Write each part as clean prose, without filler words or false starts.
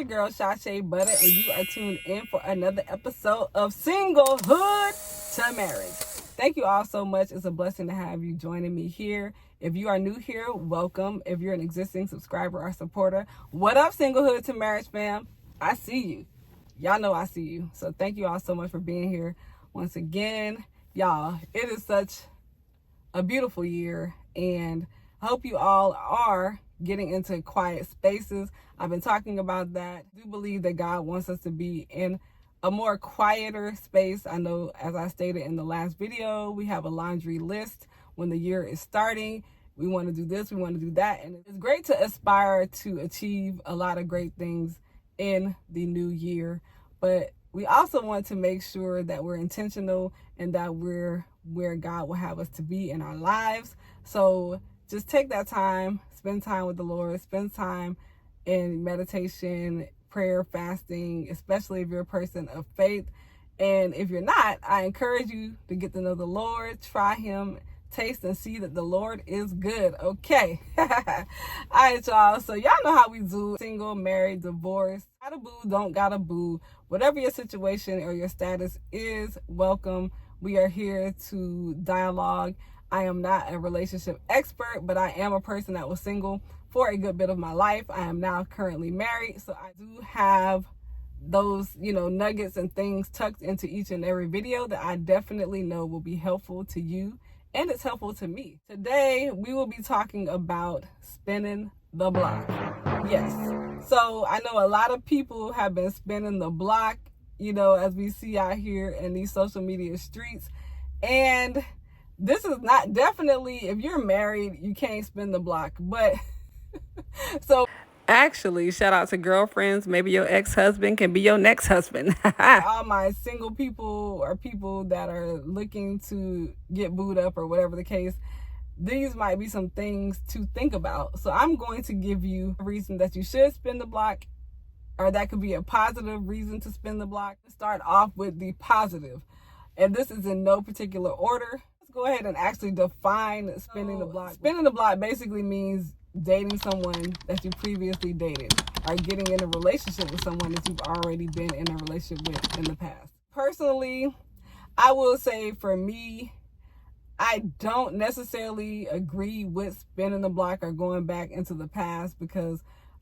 your girl Chashe Butta, and you are tuned in for another episode of Singlehood to Marriage. Thank you all so much. It's a blessing to have you joining me here. If you are new here, welcome. If you're an existing subscriber or supporter, what up, Singlehood to Marriage fam? I see you. Y'all know I see you. So thank you all so much for being here once again. Y'all, it is such a beautiful year, and I hope you all are getting into quiet spaces. I've been talking about that. I do believe that God wants us to be in a more quieter space. I know, as I stated in the last video, we have a laundry list when the year is starting. We want to do this, we want to do that, and it's great to aspire to achieve a lot of great things in the new year, but we also want to make sure that we're intentional and that we're where God will have us to be in our lives. So just take that time, spend time with the Lord, spend time in meditation, prayer, fasting, especially if you're a person of faith. And if you're not, I encourage you to get to know the Lord, try him, taste and see that the Lord is good. Okay. All right, y'all. So y'all know how we do. Single, married, divorced, got a boo, don't got a boo. Whatever your situation or your status is, welcome. We are here to dialogue. I am not a relationship expert, but I am a person that was single for a good bit of my life. I am now currently married, so I do have those, nuggets and things tucked into each and every video that I definitely know will be helpful to you, and it's helpful to me. Today, we will be talking about spinning the block. Yes. So I know a lot of people have been spinning the block, as we see out here in these social media streets. And this is not definitely, if you're married, you can't spin the block. But so actually, shout out to girlfriends. Maybe your ex-husband can be your next husband. All my single people or people that are looking to get booed up or whatever the case, these might be some things to think about. So I'm going to give you a reason that you should spin the block, or that could be a positive reason to spin the block. Let's start off with the positive. And this is in no particular order. Let's go ahead and actually define spinning the block. Spinning the block basically means dating someone that you previously dated, or getting in a relationship with someone that you've already been in a relationship with in the past. Personally, I will say for me, I don't necessarily agree with spinning the block or going back into the past, because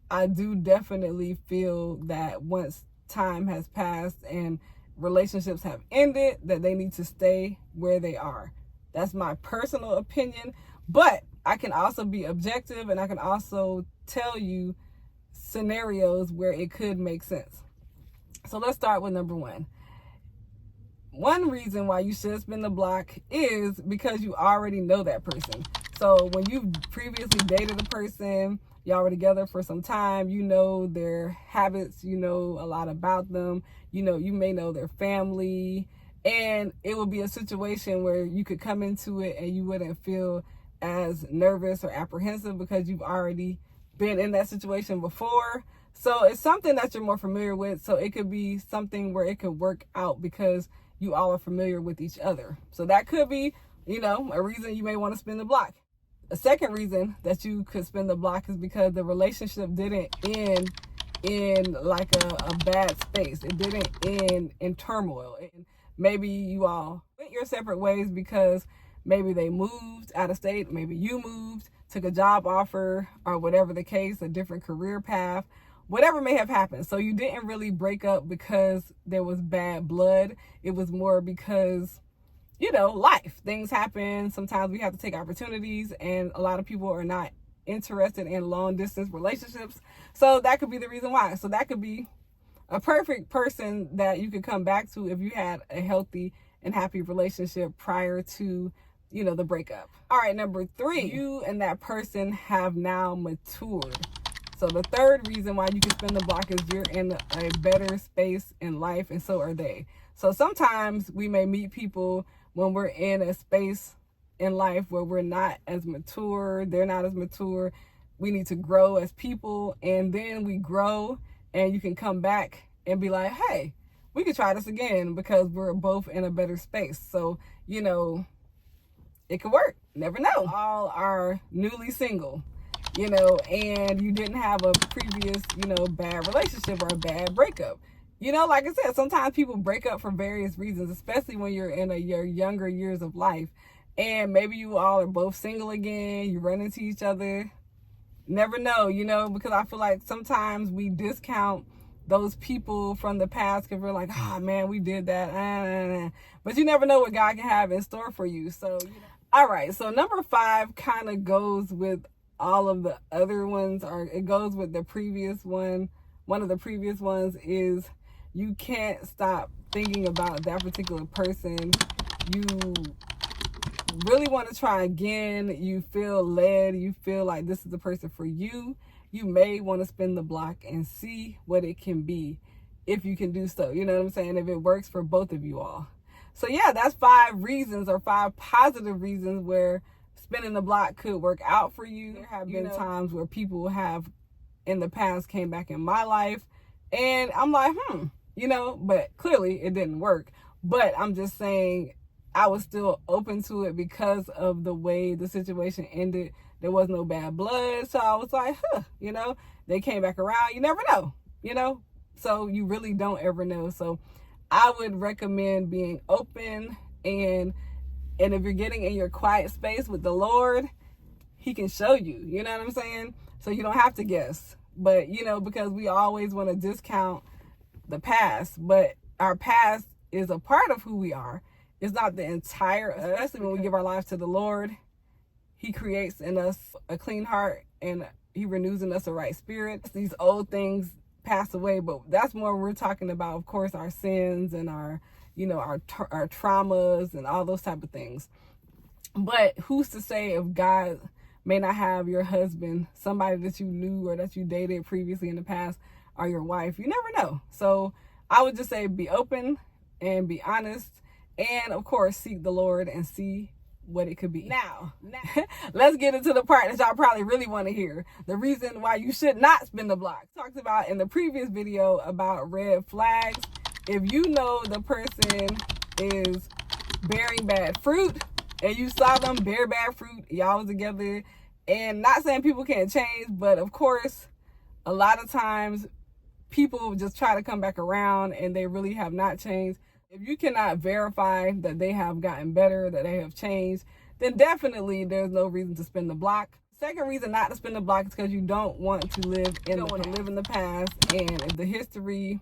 I do definitely feel that once time has passed and relationships have ended, that they need to stay where they are. That's my personal opinion, but I can also be objective, and I can also tell you scenarios where it could make sense. So let's start with number one. One reason why you should spin the block is because you already know that person. So when you've previously dated a person, y'all were together for some time, you know their habits, you know a lot about them, you may know their family, and it would be a situation where you could come into it and you wouldn't feel as nervous or apprehensive because you've already been in that situation before. So it's something that you're more familiar with. So it could be something where it could work out because you all are familiar with each other. So that could be, a reason you may want to spin the block. A second reason that you could spin the block is because the relationship didn't end in like a bad space. It didn't end in turmoil. And maybe you all went your separate ways because maybe they moved out of state, maybe you moved, took a job offer, or whatever the case, a different career path, whatever may have happened. So you didn't really break up because there was bad blood. It was more because, life. Things happen. Sometimes we have to take opportunities, and a lot of people are not interested in long distance relationships. So that could be the reason why. So that could be a perfect person that you could come back to if you had a healthy and happy relationship prior to the breakup. All right, number three, you and that person have now matured. So the third reason why you can spin the block is you're in a better space in life, and so are they. So sometimes we may meet people when we're in a space in life where we're not as mature, they're not as mature. We need to grow as people, and then we grow, and you can come back and be like, hey, we could try this again because we're both in a better space. So, it could work. Never know. All are newly single. you know, and you didn't have a previous, you know, bad relationship or a bad breakup. You know, like I said, sometimes people break up for various reasons, especially when you're in your younger years of life. And maybe you all are both single again, you run into each other. Never know, you know, because I feel like sometimes we discount those people from the past because we're like, oh man, we did that. But you never know what God can have in store for you. So, you know. All right, so number 5 kind of goes with all of the other ones, or it goes with the previous one. One of the previous ones is you can't stop thinking about that particular person. You really want to try again. You feel led. You feel like this is the person for you. You may want to spin the block and see what it can be if you can do so. You know what I'm saying? If it works for both of you all. So yeah, that's 5 reasons, or 5 positive reasons where spinning the block could work out for you. There have been times where people have in the past came back in my life and I'm like, you know, but clearly it didn't work. But I'm just saying I was still open to it because of the way the situation ended. There was no bad blood. So I was like, you know, they came back around. You never know, you know, so you really don't ever know. So I would recommend being open, and if you're getting in your quiet space with the Lord, he can show you, you know what I'm saying? So you don't have to guess. But, you know, because we always want to discount the past, but our past is a part of who we are. It's not the entire us. Especially when we give our lives to the Lord, he creates in us a clean heart and he renews in us a right spirit. These old things pass away, but that's more we're talking about, of course, our sins and our, you know, our traumas and all those type of things. But who's to say if God may not have your husband, somebody that you knew or that you dated previously in the past, or your wife? You never know. So I would just say be open and be honest, and of course seek the Lord and see what it could be. Now let's get into the part that y'all probably really want to hear. The reason why you should not spin the block. Talked about in the previous video about red flags. If you know the person is bearing bad fruit and you saw them bear bad fruit, y'all was together, and not saying people can't change, but of course a lot of times people just try to come back around and they really have not changed. If you cannot verify that they have gotten better, that they have changed, then definitely there's no reason to spin the block. Second reason not to spin the block is because you don't want to live in the past. And if the history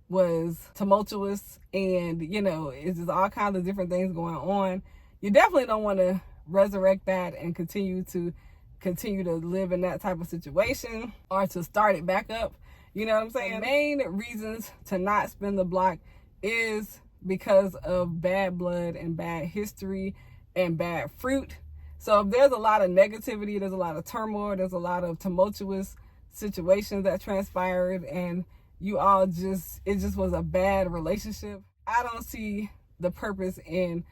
was tumultuous and, you know, it's just all kinds of different things going on, you definitely don't want to resurrect that and continue to live in that type of situation or to start it back up. You know what I'm saying? The main reasons to not spin the block is because of bad blood and bad history and bad fruit. So if there's a lot of negativity, there's a lot of turmoil, there's a lot of tumultuous situations that transpired, and you all it just was a bad relationship, I don't see the purpose in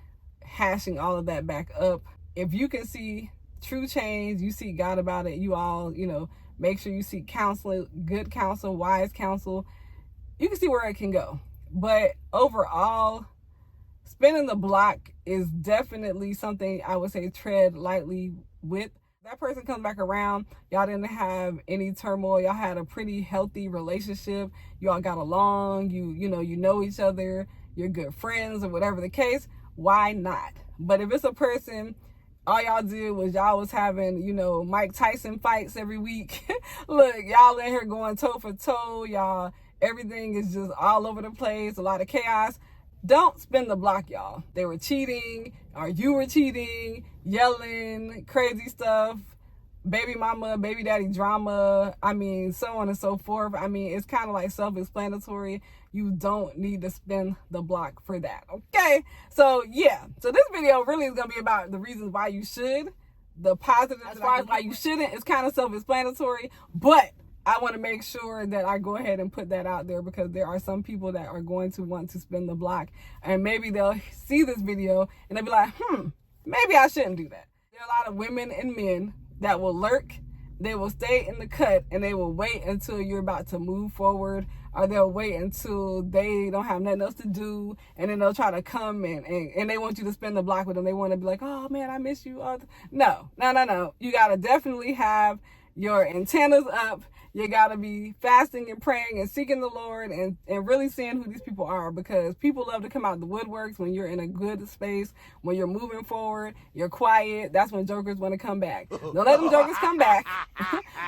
hashing all of that back up. If you can see true change, you seek God about it, you all, you know, make sure you seek counsel, good counsel, wise counsel. You can see where it can go. But overall, spinning the block is definitely something I would say tread lightly with. That person comes back around, y'all didn't have any turmoil, y'all had a pretty healthy relationship, y'all got along, you know each other, you're good friends or whatever the case, why not? But if it's a person, all y'all did was y'all was having, you know, Mike Tyson fights every week. Look, y'all in here going toe for toe, y'all. Everything is just all over the place, a lot of chaos. Don't spin the block, y'all. They were cheating, or you were cheating, yelling, crazy stuff, baby mama, baby daddy drama, I mean, so on and so forth. I mean, it's kind of like self-explanatory. You don't need to spin the block for that, okay? So, yeah. So this video really is going to be about the reasons why you should. The positive, as far as why you shouldn't, it's kind of self-explanatory, but I want to make sure that I go ahead and put that out there, because there are some people that are going to want to spin the block, and maybe they'll see this video and they'll be like, maybe I shouldn't do that. There are a lot of women and men that will lurk, they will stay in the cut, and they will wait until you're about to move forward, or they'll wait until they don't have nothing else to do, and then they'll try to come and they want you to spin the block with them. They want to be like, oh man, I miss you. No. You got to definitely have your antennas up. You got to be fasting and praying and seeking the Lord and really seeing who these people are, because people love to come out the woodworks when you're in a good space, when you're moving forward, you're quiet. That's when jokers want to come back. Don't let them jokers come back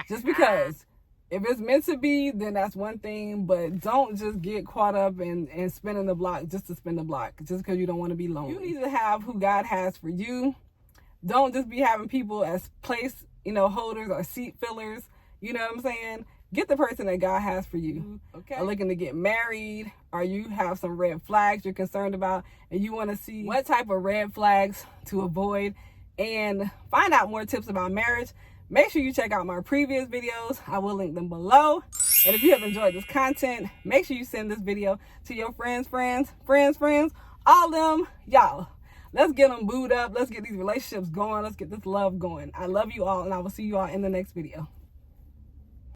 just because. If it's meant to be, then that's one thing, but don't just get caught up in spinning the block just to spin the block, just because you don't want to be lonely. You need to have who God has for you. Don't just be having people as place, holders or seat fillers. You know what I'm saying? Get the person that God has for you. Okay. Are looking to get married, or you have some red flags you're concerned about, and you want to see what type of red flags to avoid and find out more tips about marriage. Make sure you check out my previous videos. I will link them below. And if you have enjoyed this content, make sure you send this video to your friends, all them. Y'all, let's get them booed up. Let's get these relationships going. Let's get this love going. I love you all, and I will see you all in the next video.